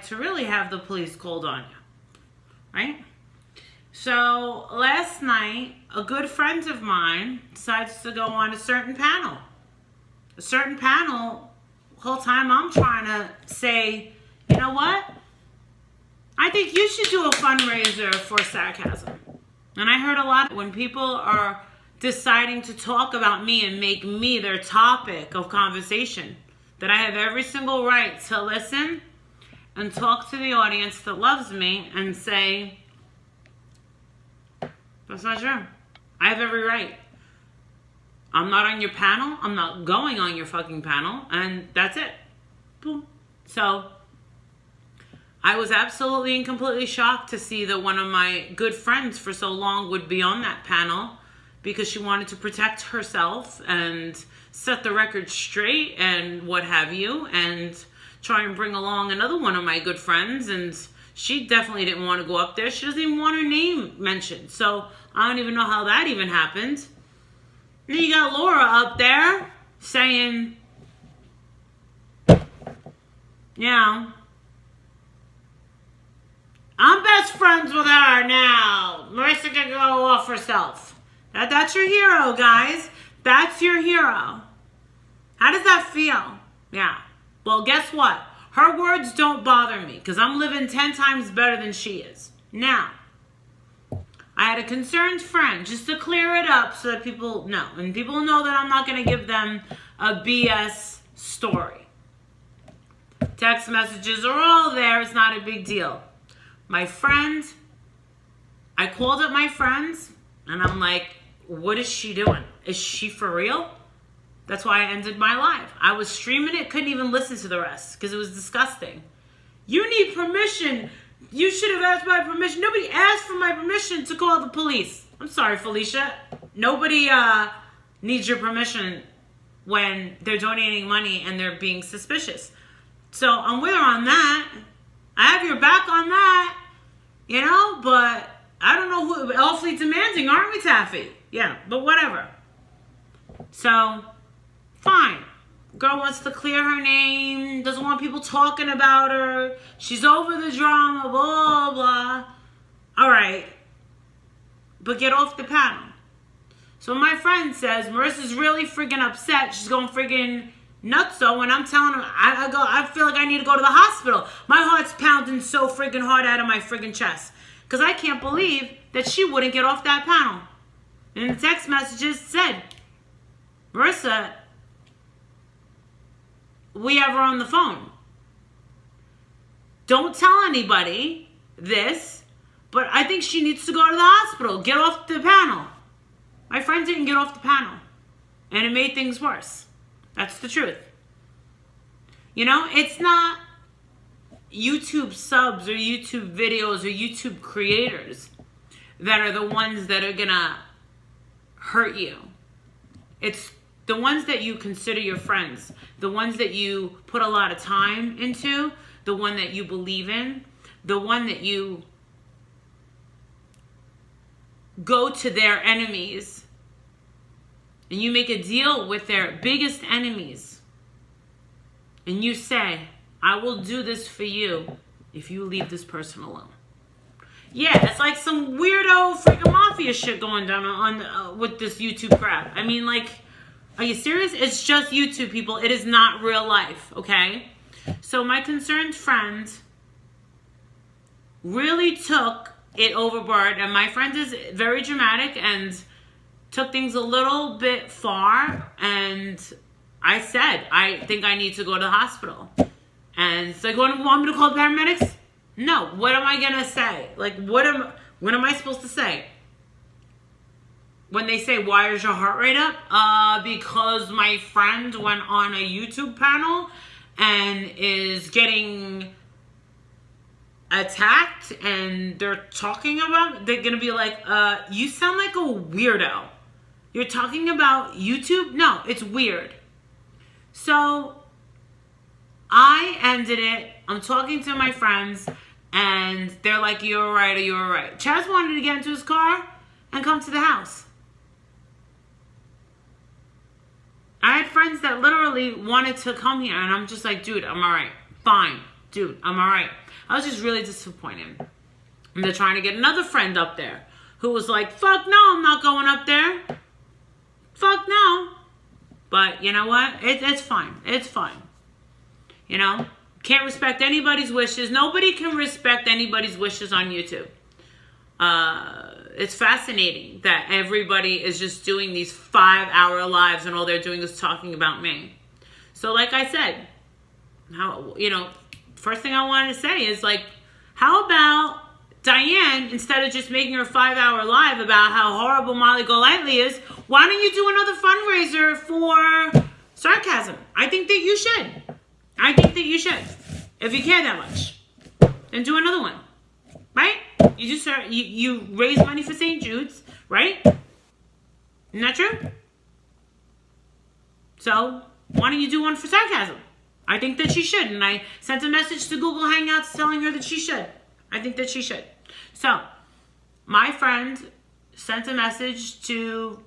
to really have the police called on you, right? So last night, a good friend of mine decides to go on a certain panel. A certain panel, the whole time I'm trying to say, you know what? I think you should do a fundraiser for sarcasm. And I heard a lot when people are deciding to talk about me and make me their topic of conversation, that I have every single right to listen and talk to the audience that loves me and say, that's not true. I have every right. I'm not on your panel. I'm not going on your fucking panel. And that's it. Boom. So I was absolutely and completely shocked to see that one of my good friends for so long would be on that panel because she wanted to protect herself and set the record straight and what have you, and try and bring along another one of my good friends, and she definitely didn't want to go up there. She doesn't even want her name mentioned. So I don't even know how that even happened. And then you got Laura up there saying, yeah, I'm best friends with her now. Marissa can go off herself. That's your hero, guys. That's your hero. How does that feel? Yeah. Well, guess what? Her words don't bother me because I'm living 10 times better than she is. Now, I had a concerned friend, just to clear it up so that people know. And people know that I'm not going to give them a BS story. Text messages are all there. It's not a big deal. My friend, I called up my friends and I'm like, what is she doing? Is she for real? That's why I ended my live. I was streaming it, couldn't even listen to the rest because it was disgusting. You need permission. You should have asked my permission. Nobody asked for my permission to call the police. I'm sorry, Felicia. Nobody needs your permission when they're donating money and they're being suspicious. So I'm with her on that. I have your back on that, you know, but I don't know who, awfully demanding, aren't we, Taffy? Yeah, but whatever. So, fine. Girl wants to clear her name, doesn't want people talking about her. She's over the drama, blah, blah. All right. But get off the panel. So my friend says, Marissa's really friggin' upset. She's going friggin' nutso, and I'm telling her, I feel like I need to go to the hospital. My heart's pounding so friggin' hard out of my friggin' chest. Because I can't believe that she wouldn't get off that panel. And the text messages said, Marissa, we have her on the phone. Don't tell anybody this, but I think she needs to go to the hospital. Get off the panel. My friend didn't get off the panel. And it made things worse. That's the truth. You know, it's not YouTube subs or YouTube videos or YouTube creators that are the ones that are gonna hurt you. It's the ones that you consider your friends, the ones that you put a lot of time into, the one that you believe in, the one that you go to their enemies and you make a deal with their biggest enemies and you say, I will do this for you if you leave this person alone. Yeah, it's like some weirdo freaking mafia shit going down on with this YouTube crap. I mean, like, are you serious? It's just YouTube, people. It is not real life, okay? So my concerned friend really took it overboard, and my friend is very dramatic and took things a little bit far, and I said, I think I need to go to the hospital. And it's like, want me to call the paramedics? No. What am I gonna say? Like, what am I supposed to say? When they say, why is your heart rate up? Because my friend went on a YouTube panel and is getting attacked and they're talking about, they're gonna be like, you sound like a weirdo. You're talking about YouTube? No, it's weird. So I ended it. I'm talking to my friends and they're like, you're right or you're right. Chaz wanted to get into his car and come to the house. I had friends that literally wanted to come here and I'm just like, dude, I'm all right. Fine. dude, I'm all right. I was just really disappointed. And they're trying to get another friend up there who was like, fuck no, I'm not going up there. Fuck no. But you know what? It's fine. It's fine. You know? Can't respect anybody's wishes. Nobody can respect anybody's wishes on YouTube. It's fascinating that everybody is just doing these 5-hour lives and all they're doing is talking about me. So like I said, first thing I wanted to say is like, how about Diane, instead of just making her 5-hour live about how horrible Molly Golightly is, why don't you do another fundraiser for sarcasm? I think that you should. I think that you should. If you care that much, then do another one. Right? You raise money for St. Jude's, right? Isn't that true? So, why don't you do one for sarcasm? I think that she should. And I sent a message to Google Hangouts telling her that she should. I think that she should. So, my friend sent a message to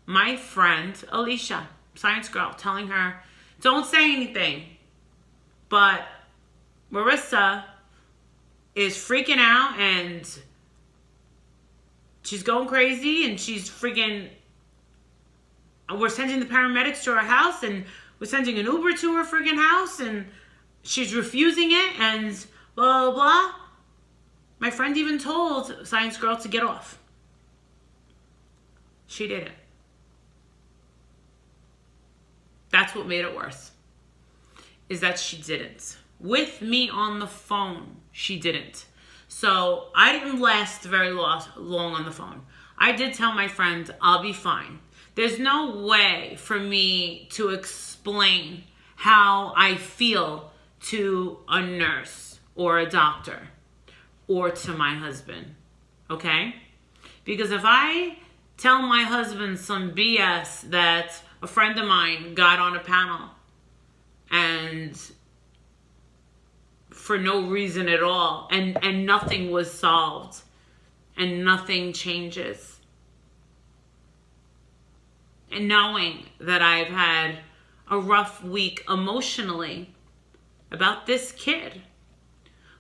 my friend, Alicia, science girl, telling her, don't say anything. But Marissa is freaking out and she's going crazy and she's freaking... We're sending the paramedics to her house and we're sending an Uber to her freaking house and she's refusing it and blah, blah, blah. My friend even told Science Girl to get off. She didn't. That's what made it worse. Is that she didn't. With me on the phone, she didn't. So I didn't last very long on the phone. I did tell my friend, I'll be fine. There's no way for me to explain how I feel to a nurse or a doctor or to my husband, okay? Because if I tell my husband some BS that a friend of mine got on a panel and for no reason at all and nothing was solved and nothing changes, and knowing that I've had a rough week emotionally about this kid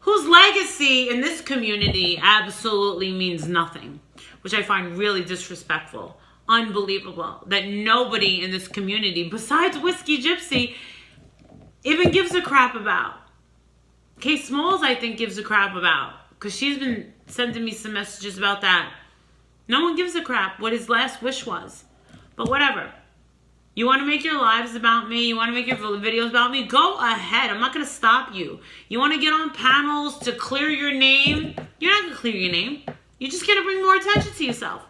whose legacy in this community absolutely means nothing, which I find really disrespectful, unbelievable, that nobody in this community besides Whiskey Gypsy even gives a crap about. Kay Smalls, I think, gives a crap about, because she's been sending me some messages about that. No one gives a crap what his last wish was. But whatever. You want to make your lives about me? You want to make your videos about me? Go ahead. I'm not going to stop you. You want to get on panels to clear your name? You're not going to clear your name. You're just going to bring more attention to yourself.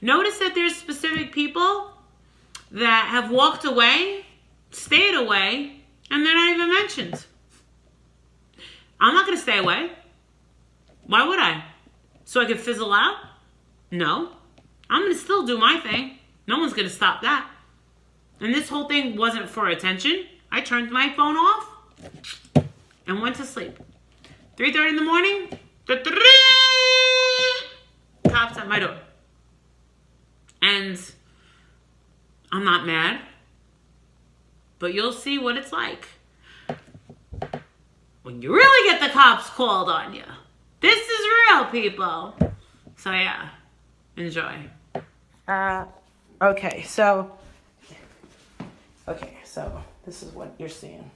Notice that there's specific people that have walked away, stayed away, and they're not even mentioned. I'm not going to stay away. Why would I? So I could fizzle out? No. I'm going to still do my thing. No one's going to stop that. And this whole thing wasn't for attention. I turned my phone off and went to sleep. 3:30 in the morning, cops at my door. And I'm not mad, but you'll see what it's like when you really get the cops called on you. This is real, people. So yeah, enjoy. Okay, so this is what you're seeing.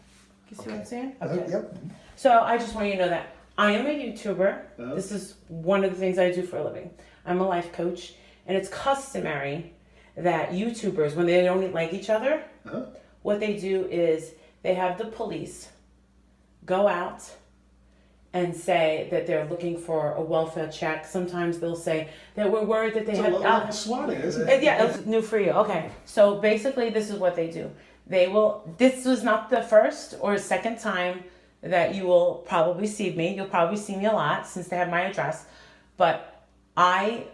You see what I'm saying? Okay. Yep. So I just want you to know that I am a YouTuber. This is one of the things I do for a living. I'm a life coach, and it's customary that YouTubers, when they don't like each other, what they do is they have the police go out and say that they're looking for a welfare check. Sometimes they'll say that we're worried that they have swatting, isn't it? Yeah, it's new for you. Okay, so basically this is what they do. This was not the first or second time that you will probably see me. You'll probably see me a lot since they have my address. But I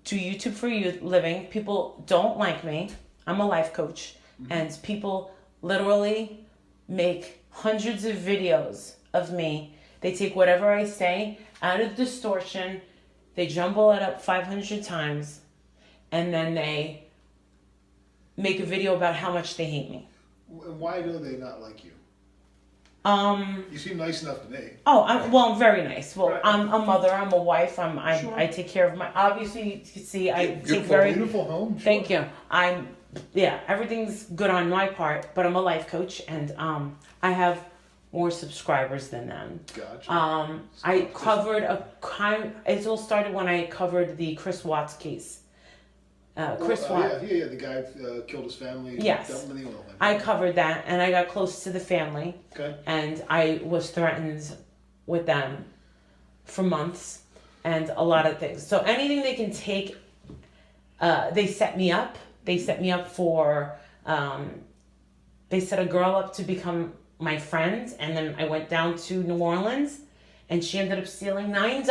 do YouTube for a living. People don't like me. I'm a life coach. And people literally make hundreds of videos of me. They take whatever I say out of distortion. They jumble it up 500 times. And then they make a video about how much they hate me. Why do they not like you? You seem nice enough to me. Oh, I'm very nice. Well, Right. I'm a mother. I'm a wife. Sure. I take care of my. Obviously, you can see I take Beautiful, very. beautiful home. Sure. Thank you. Everything's good on my part, but I'm a life coach, and I have more subscribers than them. Gotcha. I covered a crime. It all started when I covered the Chris Watts case. Chris Watts. Yeah. The guy killed his family. Yes. Dumped him in the oil. I covered that, and I got close to the family. Okay. And I was threatened with them for months, and a lot of things. So anything they can take, they set me up. They set me up for. They set a girl up to become my friend, and then I went down to New Orleans, and she ended up stealing $9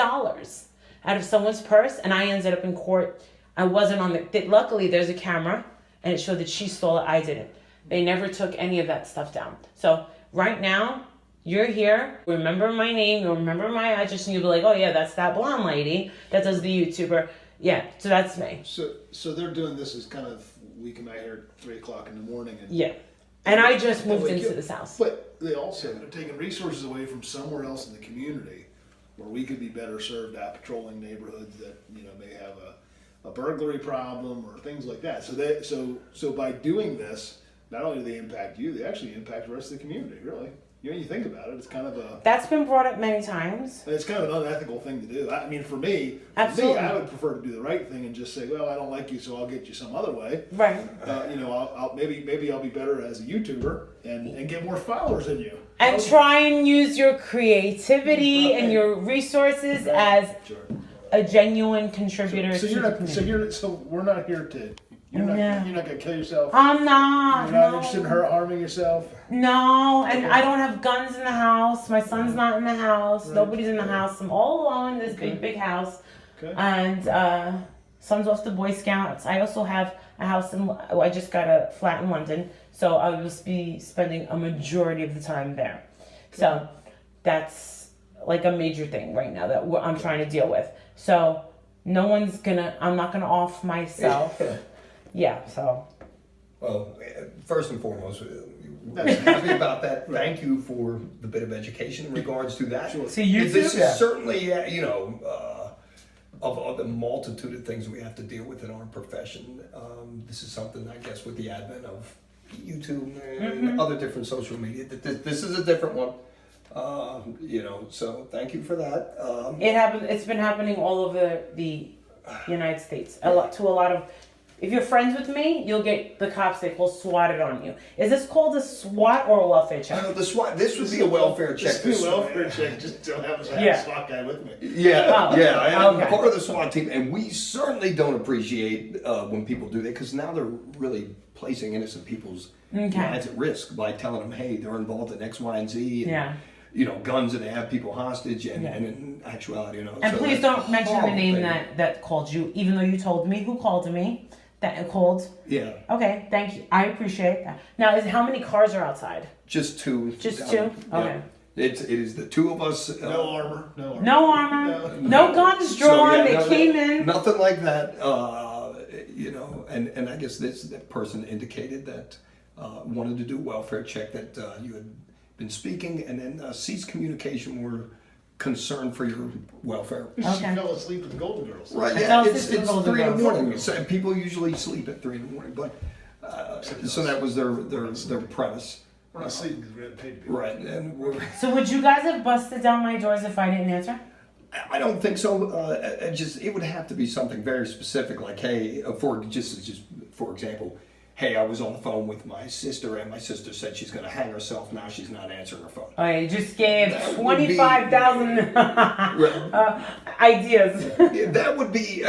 out of someone's purse, and I ended up in court. I wasn't on the. Luckily, there's a camera, and it showed that she stole it. I didn't. They never took any of that stuff down. So right now, you're here. Remember my name. You'll remember my address, and you'll be like, "Oh yeah, that's that blonde lady that does the YouTuber." Yeah, so that's me. So they're doing this as kind of we come out here at 3:00 in the morning and. Yeah, and I just moved into this house. But they also are taking resources away from somewhere else in the community, where we could be better served at patrolling neighborhoods that may have a burglary problem or things like that. So by doing this, not only do they impact you, they actually impact the rest of the community. Really, when you think about it, it's kind of a. That's been brought up many times. It's kind of an unethical thing to do. I mean, for me, Absolutely. I would prefer to do the right thing and just say, well, I don't like you, so I'll get you some other way. Right. I'll maybe I'll be better as a YouTuber and get more followers than you. And try and use your creativity and your resources as a genuine contributor to the community. So we're not here to. You're not gonna kill yourself. I'm not. You're not interested in harming yourself. No, and I don't have guns in the house. My son's not in the house. Right. Nobody's in the house. I'm all alone in this big house. Okay. And son's off to Boy Scouts. I also have a house I just got a flat in London, so I will be spending a majority of the time there. Okay. So that's like a major thing right now that I'm trying to deal with. So I'm not gonna off myself. Yeah, so. Well, first and foremost, we're happy about that. Thank you for the bit of education in regards to that. Sure. See, you this is certainly, of the multitude of things we have to deal with in our profession. This is something, I guess, with the advent of YouTube and other different social media, this is a different one. So thank you for that. It's been happening all over the United States. A lot of. If you're friends with me, you'll get the cops. They will SWAT it on you. Is this called a SWAT or a welfare check? The SWAT. This would be a welfare check. This would be a welfare check. Just don't have a SWAT guy with me. I'm part of the SWAT team, and we certainly don't appreciate when people do that because now they're really placing innocent people's lives at risk by telling them, hey, they're involved in X, Y, and Z. And, guns and they have people hostage, and in actuality, And so please don't mention the name that called you, even though you told me who called me. That called? Yeah. Okay, thank you. I appreciate that. Now, how many cars are outside? Just two. Just two? Okay. It is the two of us. No armor. No armor. No guns drawn. They came in. Nothing like that. And I guess that person indicated that wanted to do a welfare check, that you had been speaking, and then ceased communication. Were concerned for your welfare. She fell asleep with the Golden Girls. Right, yeah, it's 3 in the morning. So people usually sleep at 3 in the morning, but so that was their premise. We're not sleeping because we haven't paid to be. Right, and so would you guys have busted down my doors if I didn't answer? I don't think so. It would have to be something very specific, like, hey, for example, hey, I was on the phone with my sister, and my sister said she's going to hang herself. Now she's not answering her phone. Oh, you just gave 25,000 ideas. That would be.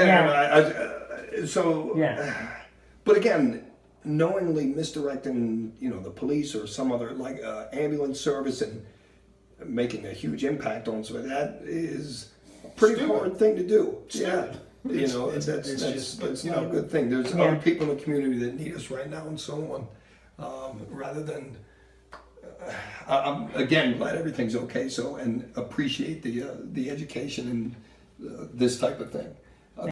But again, knowingly misdirecting, the police or some other ambulance service and making a huge impact on somebody, that is a pretty hard thing to do. It's not a good thing. There's other people in the community that need us right now and so on. Rather than, I'm again glad everything's okay. And appreciate the education and this type of thing.